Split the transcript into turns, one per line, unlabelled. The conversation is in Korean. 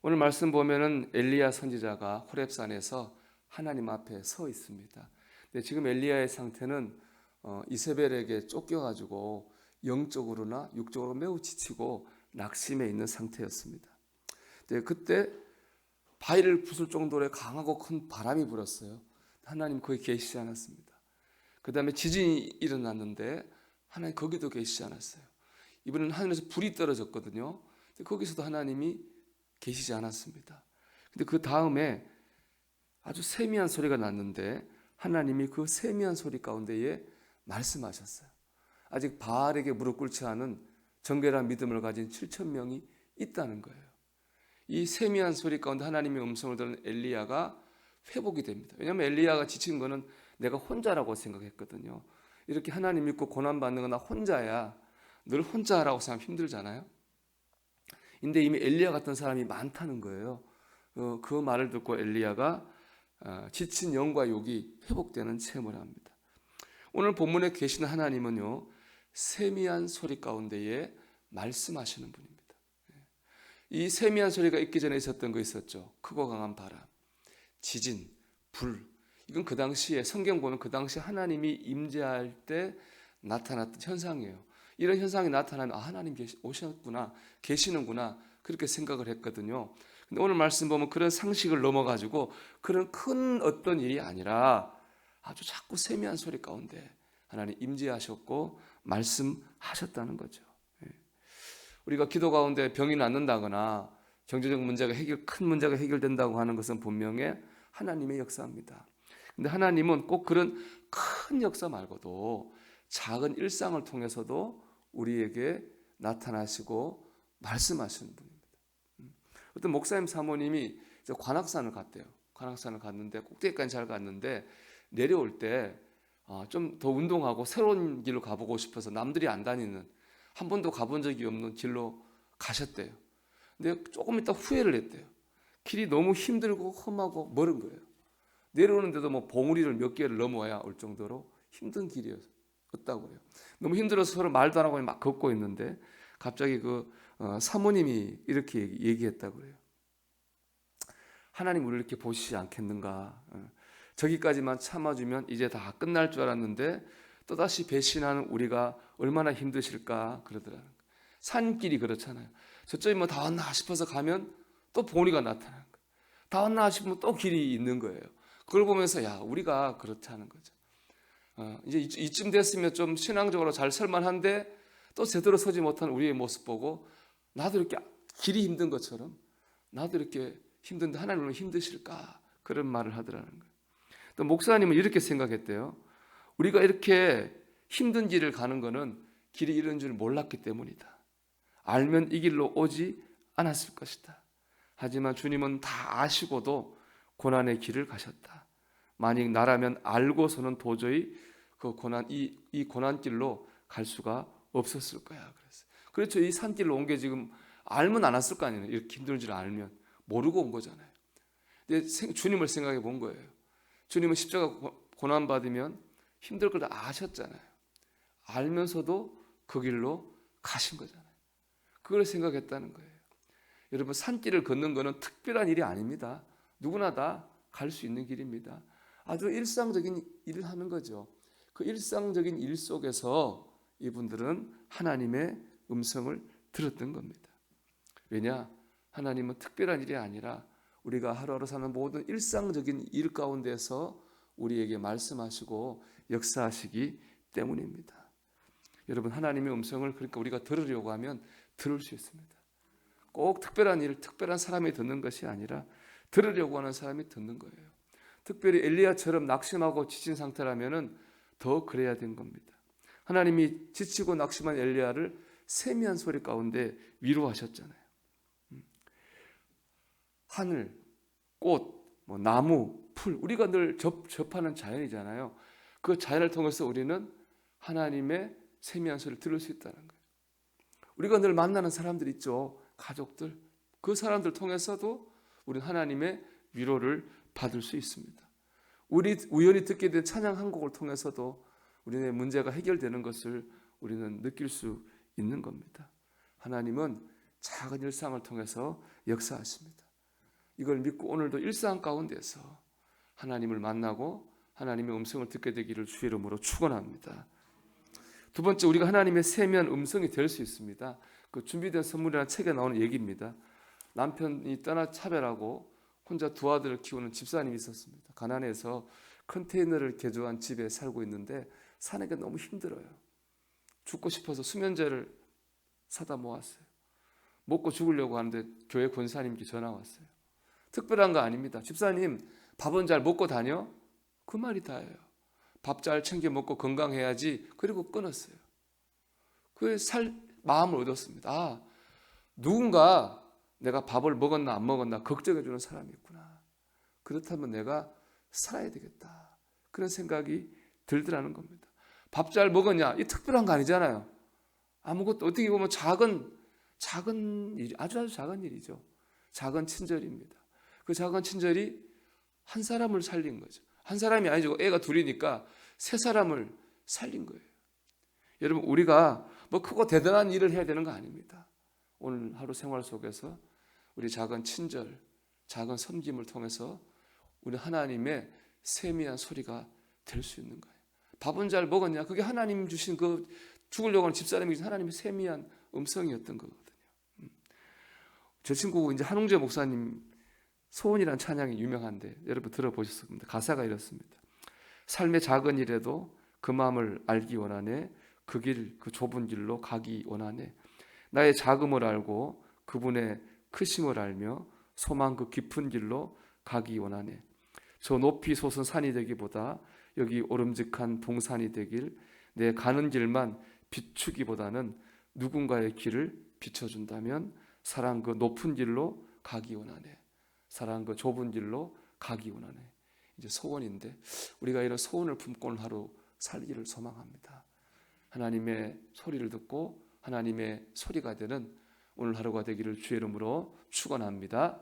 오늘 말씀 보면은 엘리야 선지자가 호렙산에서 하나님 앞에 서 있습니다. 근데 지금 엘리야의 상태는 이세벨에게 쫓겨가지고 영적으로나 육적으로 매우 지치고 낙심해 있는 상태였습니다. 그때 바위를 부술 정도로 강하고 큰 바람이 불었어요. 하나님 거기 계시지 않았습니다. 그 다음에 지진이 일어났는데 하나님 거기도 계시지 않았어요. 이번에는 하늘에서 불이 떨어졌거든요. 거기서도 하나님이 계시지 않았습니다. 근데 그 다음에 아주 세미한 소리가 났는데 하나님이 그 세미한 소리 가운데에 말씀하셨어요. 아직 바알에게 무릎 꿇지 않은 정결한 믿음을 가진 7천 명이 있다는 거예요. 이 세미한 소리 가운데 하나님의 음성을 들은 엘리야가 회복이 됩니다. 왜냐하면 엘리야가 지친 거는 내가 혼자라고 생각했거든요. 이렇게 하나님 믿고 고난받는 건 나 혼자야. 늘 혼자 하라고 생각하면 힘들잖아요. 근데 이미 엘리야 같은 사람이 많다는 거예요. 그 말을 듣고 엘리야가 지친 영과 욕이 회복되는 체험을 합니다. 오늘 본문에 계시는 하나님은요, 세미한 소리 가운데에 말씀하시는 분입니다. 이 세미한 소리가 있기 전에 있었던 거 있었죠. 크고 강한 바람, 지진, 불. 이건 그 당시에 성경 보면 그 당시 하나님이 임재할 때 나타났던 현상이에요. 이런 현상이 나타나면 하나님 오셨구나, 계시는구나 그렇게 생각을 했거든요. 근데 오늘 말씀 보면 그런 상식을 넘어가지고 그런 큰 어떤 일이 아니라 아주 자꾸 세미한 소리 가운데 하나님 임재하셨고 말씀하셨다는 거죠. 우리가 기도 가운데 병이 낫는다거나 경제적 문제가 큰 문제가 해결된다고 하는 것은 분명히 하나님의 역사입니다. 근데 하나님은 꼭 그런 큰 역사 말고도 작은 일상을 통해서도 우리에게 나타나시고 말씀하시는 분입니다. 어떤 목사님 사모님이 관악산을 갔대요. 관악산을 갔는데 꼭대기까지 잘 갔는데 내려올 때 좀 더 운동하고 새로운 길로 가보고 싶어서 남들이 안 다니는 한 번도 가본 적이 없는 길로 가셨대요. 근데 조금 있다 후회를 했대요. 길이 너무 힘들고 험하고 멀은 거예요. 내려오는데도 뭐 봉우리를 몇 개를 넘어야 올 정도로 힘든 길이었다고 해요. 너무 힘들어서 서로 말도 안 하고 막 걷고 있는데 갑자기 그 사모님이 이렇게 얘기했다고 그래요. 하나님 우리를 이렇게 보시지 않겠는가. 저기까지만 참아주면 이제 다 끝날 줄 알았는데 또다시 배신하는 우리가 얼마나 힘드실까 그러더라는 거예요. 산길이 그렇잖아요. 저쪽이 뭐 다 왔나 싶어서 가면 또 봉우리가 나타나는 거예요. 다 왔나 싶으면 또 길이 있는 거예요. 그걸 보면서 야 우리가 그렇다는 거죠. 이제 이쯤 됐으면 좀 신앙적으로 잘 설만한데 또 제대로 서지 못한 우리의 모습 보고 나도 이렇게 길이 힘든 것처럼 나도 이렇게 힘든데 하나님은 힘드실까 그런 말을 하더라는 거예요. 또 목사님은 이렇게 생각했대요. 우리가 이렇게 힘든 길을 가는 거는 길이 이런 줄 몰랐기 때문이다. 알면 이 길로 오지 않았을 것이다. 하지만 주님은 다 아시고도 고난의 길을 가셨다. 만약 나라면 알고서는 도저히 그 이 고난길로 갈 수가 없었을 거야. 그랬어요. 그렇죠. 이 산길로 온 게 지금 알면 안 왔을 거 아니에요. 이렇게 힘든 줄 알면 모르고 온 거잖아요. 근데 주님을 생각해 본 거예요. 주님은 십자가 고난 받으면 힘들 걸 다 아셨잖아요. 알면서도 그 길로 가신 거잖아요. 그걸 생각했다는 거예요. 여러분 산길을 걷는 것은 특별한 일이 아닙니다. 누구나 다 갈 수 있는 길입니다. 아주 일상적인 일을 하는 거죠. 그 일상적인 일 속에서 이분들은 하나님의 음성을 들었던 겁니다. 왜냐? 하나님은 특별한 일이 아니라 우리가 하루하루 사는 모든 일상적인 일 가운데서 우리에게 말씀하시고 역사하시기 때문입니다. 여러분 하나님의 음성을 그러니까 우리가 들으려고 하면 들을 수 있습니다. 꼭 특별한 일, 특별한 사람이 듣는 것이 아니라 들으려고 하는 사람이 듣는 거예요. 특별히 엘리야처럼 낙심하고 지친 상태라면은 더 그래야 된 겁니다. 하나님이 지치고 낙심한 엘리야를 세미한 소리 가운데 위로하셨잖아요. 하늘, 꽃, 나무, 풀 우리가 늘 접하는 자연이잖아요. 그 자연을 통해서 우리는 하나님의 세미한 소리를 들을 수 있다는 거예요. 우리가 늘 만나는 사람들 있죠. 가족들. 그 사람들 통해서도 우리는 하나님의 위로를 받을 수 있습니다. 우리 우연히 듣게 된 찬양 한 곡을 통해서도 우리의 문제가 해결되는 것을 우리는 느낄 수 있는 겁니다. 하나님은 작은 일상을 통해서 역사하십니다. 이걸 믿고 오늘도 일상 가운데서 하나님을 만나고 하나님의 음성을 듣게 되기를 주의 이름으로 축원합니다. 두 번째, 우리가 하나님의 세미한 음성이 될 수 있습니다. 그 준비된 선물이라는 책에 나오는 얘기입니다. 남편이 떠나 차별하고 혼자 두 아들을 키우는 집사님이 있었습니다. 가난해서 컨테이너를 개조한 집에 살고 있는데 사는 게 너무 힘들어요. 죽고 싶어서 수면제를 사다 모았어요. 먹고 죽으려고 하는데 교회 권사님께 전화 왔어요. 특별한 거 아닙니다. 집사님, 밥은 잘 먹고 다녀? 그 말이 다예요. 밥 잘 챙겨 먹고 건강해야지. 그리고 끊었어요. 그 마음을 얻었습니다. 아, 누군가 내가 밥을 먹었나 안 먹었나 걱정해 주는 사람이 있구나. 그렇다면 내가 살아야 되겠다. 그런 생각이 들더라는 겁니다. 밥 잘 먹었냐? 이 특별한 거 아니잖아요. 아무것도 어떻게 보면 작은 일, 아주 작은 일이죠. 작은 친절입니다. 그 작은 친절이 한 사람을 살린 거죠. 한 사람이 아니죠. 애가 둘이니까 세 사람을 살린 거예요. 여러분, 우리가 뭐 크고 대단한 일을 해야 되는 거 아닙니다. 오늘 하루 생활 속에서 우리 작은 친절, 작은 섬김을 통해서 우리 하나님의 세미한 소리가 될 수 있는 거예요. 밥은 잘 먹었냐? 그게 하나님 주신 그 죽으려고 하는 집사람이 주신 하나님의 세미한 음성이었던 거거든요. 제 친구 이제 한웅재 목사님 소원이란 찬양이 유명한데 여러분 들어보셨을 겁니다. 가사가 이렇습니다. 삶의 작은 일에도 그 마음을 알기 원하네. 그 길, 그 좁은 길로 가기 원하네. 나의 작음을 알고 그분의 크심을 알며 소망 그 깊은 길로 가기 원하네. 저 높이 솟은 산이 되기보다 여기 오름직한 동산이 되길, 내 가는 길만 비추기보다는 누군가의 길을 비춰준다면 사랑 그 높은 길로 가기 원하네. 사랑 그 좁은 길로 가기 원하네. 이제 소원인데 우리가 이런 소원을 품고 오늘 하루 살기를 소망합니다. 하나님의 소리를 듣고 하나님의 소리가 되는 오늘 하루가 되기를 주의 이름으로 축원합니다.